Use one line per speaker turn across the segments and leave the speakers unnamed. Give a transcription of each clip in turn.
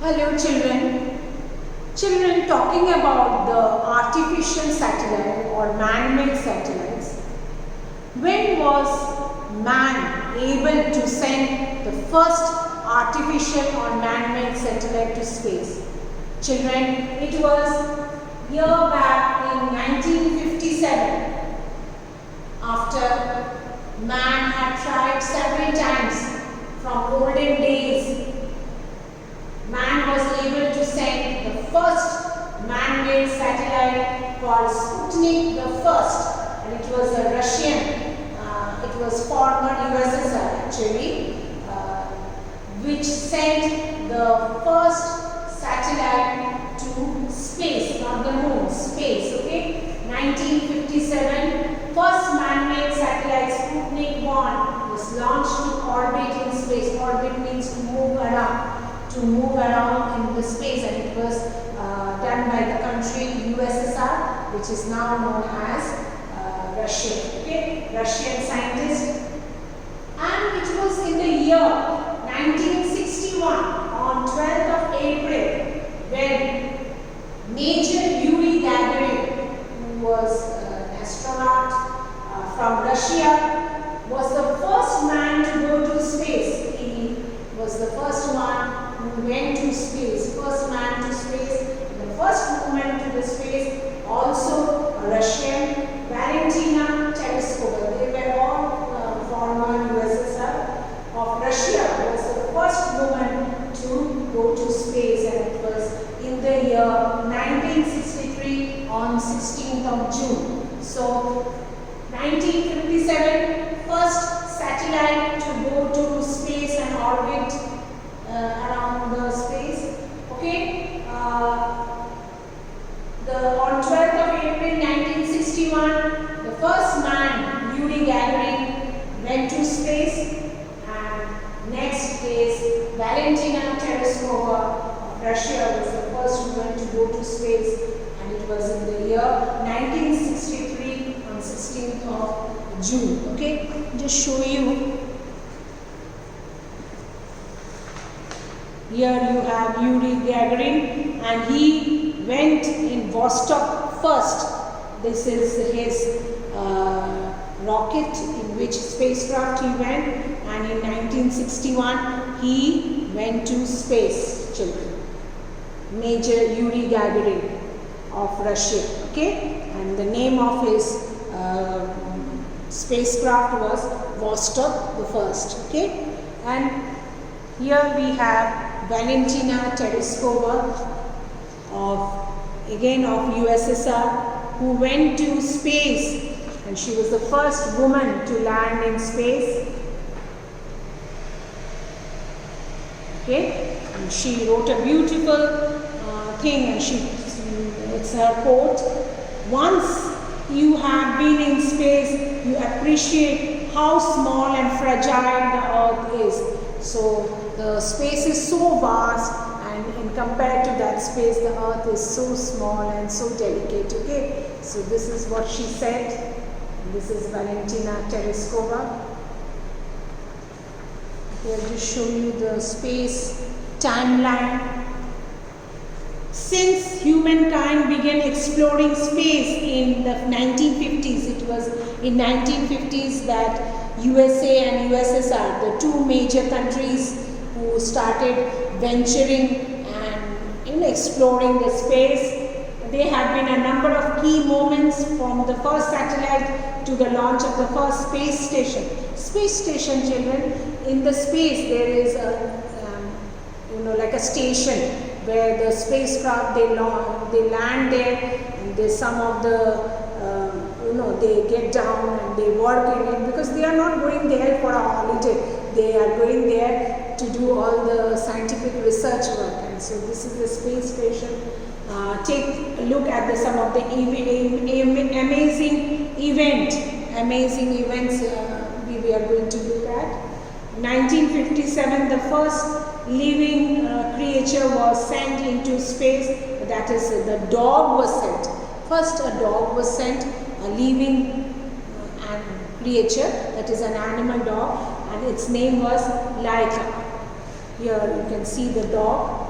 Hello children. Children, talking about the artificial satellite or man-made satellites. When was man able to send the first artificial or man-made satellite to space? Children, it was year back in 1957. After man had tried several times from olden days, man was able to send the first man-made satellite called Sputnik the First, and it was a Russian. It was former USSR actually, which sent the first satellite to space, not the moon, space. Okay, 1957, first man-made satellite Sputnik 1 was launched to orbit in space. Orbit means to move around. In the space, and it was done by the country USSR, which is now known as Russia. Okay, Russian scientist, and it was in the year 1961 on 12th of April when Major Yuri Gagarin, who was an astronaut from Russia, was the first man to go to space. He was the first one who went to space, first man to space, and the first woman to the space, also a Russian, Valentina Tereshkova. They were all former USSR. Of Russia was the first woman to go to space, and it was in the year 1963 on 16th of June. So 1957, first satellite to go to space and orbit around the space. Okay, on 12th of April 1961, the first man, Yuri Gagarin, went to space, and next is Valentina Tereshkova of Russia was the first woman to go to space, and it was in the year 1963 on 16th of June. Okay, just show you. Here you have Yuri Gagarin, and he went in Vostok first. This is his rocket in which spacecraft he went, and in 1961 he went to space, children. Major Yuri Gagarin of Russia. Okay, and the name of his spacecraft was Vostok the First. Okay, and here we have Valentina Tereshkova of USSR, who went to space, and she was the first woman to land in space. Okay, and she wrote a beautiful thing, and it's her quote: "Once you have been in space, you appreciate how small and fragile the earth is." So the space is so vast, and compared to that space, the earth is so small and so delicate. Okay, so this is what she said. This is Valentina Tereshkova. Here I'll just show you the space timeline. Since humankind began exploring space in the 1950s, it was in 1950s that USA and USSR, the two major countries who started venturing and exploring the space. There have been a number of key moments, from the first satellite to the launch of the first space station. Space station, children, in the space there is a like a station where the spacecraft they land there, and there's some of the they get down and they work in it, because they are not going there for a holiday. They are going there to do all the scientific research work. And so this is the space station. Take a look at some of the amazing events we are going to look at. 1957, the first living creature was sent into space. That is, the dog was sent. First, a dog was sent, a living creature, that is an animal dog, and its name was Laika. Here you can see the dog.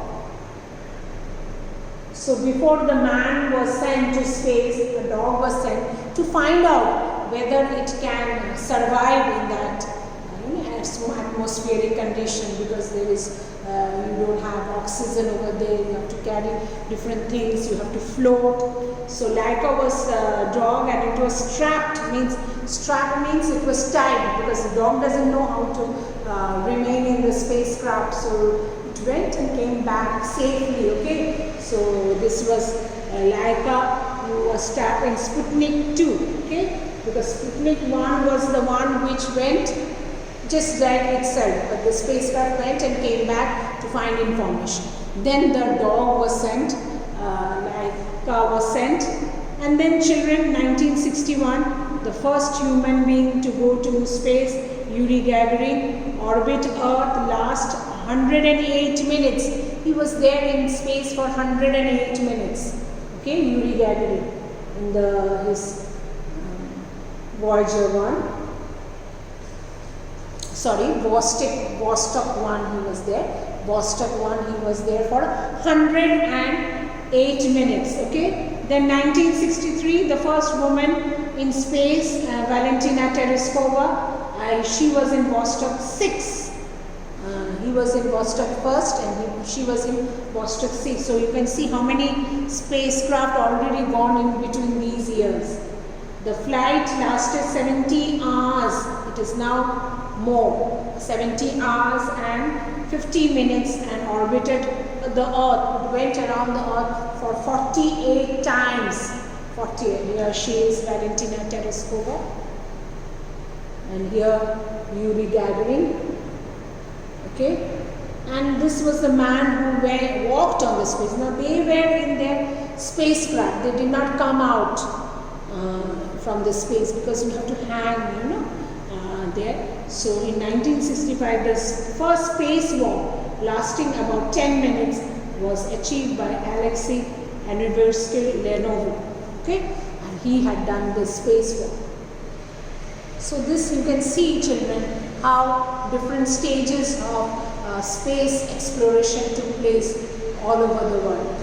So before the man was sent to space, a dog was sent to find out whether it can survive in that atmospheric condition, because there is you don't have oxygen over there, you have to carry different things, you have to float. So Laika was a dog and it was strapped, means it was tied, because the dog doesn't know how to remain in the spacecraft. So it went and came back safely, okay. So this was Laika who was strapped in Sputnik 2, okay, because Sputnik 1 was the one which went just like itself, but the spacecraft went and came back to find information. Then the dog was sent, Laika was sent, and then children, 1961, the first human being to go to space, Yuri Gagarin, orbit Earth, last 108 minutes. He was there in space for 108 minutes. Okay, Yuri Gagarin in his Voyager 1. Sorry, Vostok 1 he was there. Vostok 1 he was there for 108 minutes. Okay. Then 1963, the first woman in space, Valentina Tereshkova. She was in Vostok 6. He was in Vostok first and she was in Vostok 6. So you can see how many spacecraft already gone in between these years. The flight lasted 70 hours. It is now more, 70 hours and 50 minutes, and orbited the Earth. It went around the Earth for 48 times. 48. Here she is, Valentina Tereshkova, and here Yuri Gagarin. Okay, and this was the man who walked on the space. Now they were in their spacecraft. They did not come out from the space, because you have to hang, there. So in 1965, the first spacewalk lasting about 10 minutes was achieved by Alexei Andreevsky Leonov. Okay, and he had done the spacewalk. So this you can see, children, how different stages of space exploration took place all over the world.